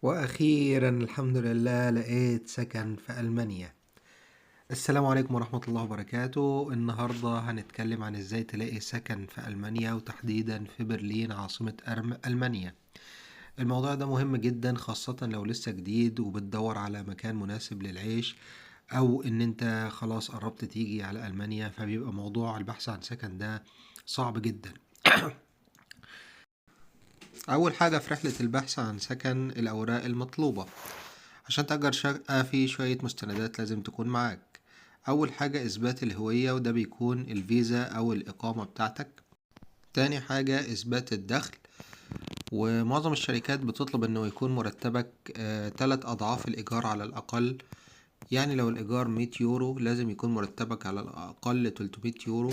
وأخيرا الحمد لله لقيت سكن في ألمانيا. السلام عليكم ورحمة الله وبركاته. النهاردة هنتكلم عن ازاي تلاقي سكن في ألمانيا وتحديدا في برلين عاصمة ألمانيا. الموضوع ده مهم جدا خاصة لو لسه جديد وبتدور على مكان مناسب للعيش، أو إن انت خلاص قربت تيجي على ألمانيا، فبيبقى موضوع البحث عن سكن ده صعب جدا. أول حاجة في رحلة البحث عن سكن الأوراق المطلوبة. عشان تأجر شقة في شوية مستندات لازم تكون معاك. أول حاجة إثبات الهوية، وده بيكون الفيزا أو الإقامة بتاعتك. تاني حاجة إثبات الدخل، ومعظم الشركات بتطلب إنه يكون مرتبك 3 أضعاف الإيجار على الأقل. يعني لو الإيجار 100 يورو لازم يكون مرتبك على الأقل 300 يورو.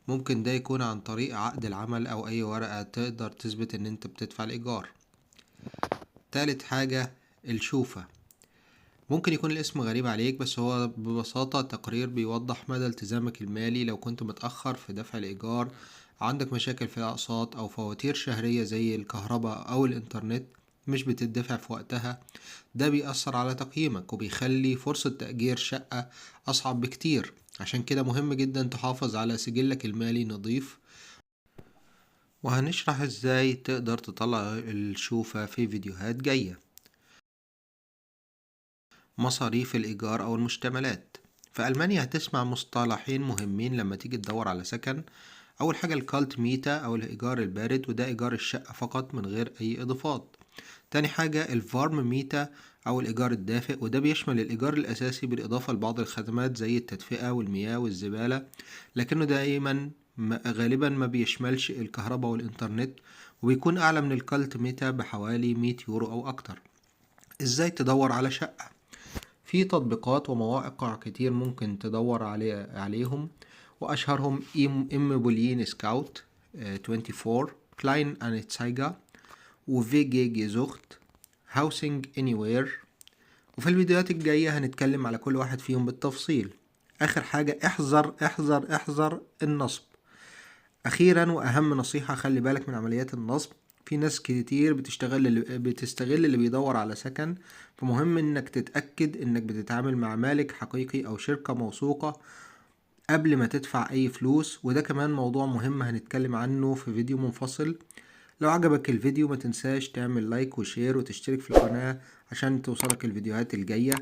ممكن ده يكون عن طريق عقد العمل أو أي ورقة تقدر تثبت إن أنت بتدفع الإيجار. تالت حاجة الشوفة. ممكن يكون الاسم غريب عليك، بس هو ببساطة تقرير بيوضح مدى التزامك المالي. لو كنت متأخر في دفع الإيجار، عندك مشاكل في الأقساط أو فواتير شهرية زي الكهرباء أو الإنترنت مش بتدفع في وقتها، ده بيأثر على تقييمك وبيخلي فرصة تأجير شقة أصعب بكتير. عشان كده مهم جدا تحافظ على سجلك المالي نظيف، وهنشرح ازاي تقدر تطلع الشوفة في فيديوهات جاية. مصاريف الإيجار أو المشتملات. في ألمانيا هتسمع مصطلحين مهمين لما تيجي تدور على سكن. أول حاجة الكالت ميتا أو الإيجار البارد، وده إيجار الشقة فقط من غير أي إضافات. تاني حاجة الفارم ميتا أو الإيجار الدافئ، وده بيشمل الإيجار الأساسي بالإضافة لبعض الخدمات زي التدفئة والمياه والزبالة، لكنه دائما غالبا ما بيشملش الكهرباء والإنترنت، وبيكون أعلى من الكالت ميتا بحوالي 100 يورو أو أكتر. إزاي تدور على شقة؟ في تطبيقات ومواقع كتير ممكن تدور عليهم، وأشهرهم إيموبيلين سكاوت 24، كلاين أنتسايجا، وفيجي جيزوخت، هاوسينج انيوير. وفي الفيديوهات الجاية هنتكلم على كل واحد فيهم بالتفصيل. آخر حاجة احذر احذر احذر النصب. أخيرا وأهم نصيحة، خلي بالك من عمليات النصب. في ناس كتير بتستغل اللي بيدور على سكن، فمهم انك تتأكد انك بتتعامل مع مالك حقيقي او شركة موثوقة قبل ما تدفع اي فلوس. وده كمان موضوع مهم هنتكلم عنه في فيديو منفصل. لو عجبك الفيديو ما تنساش تعمل لايك وشير وتشترك في القناة عشان توصلك الفيديوهات الجاية.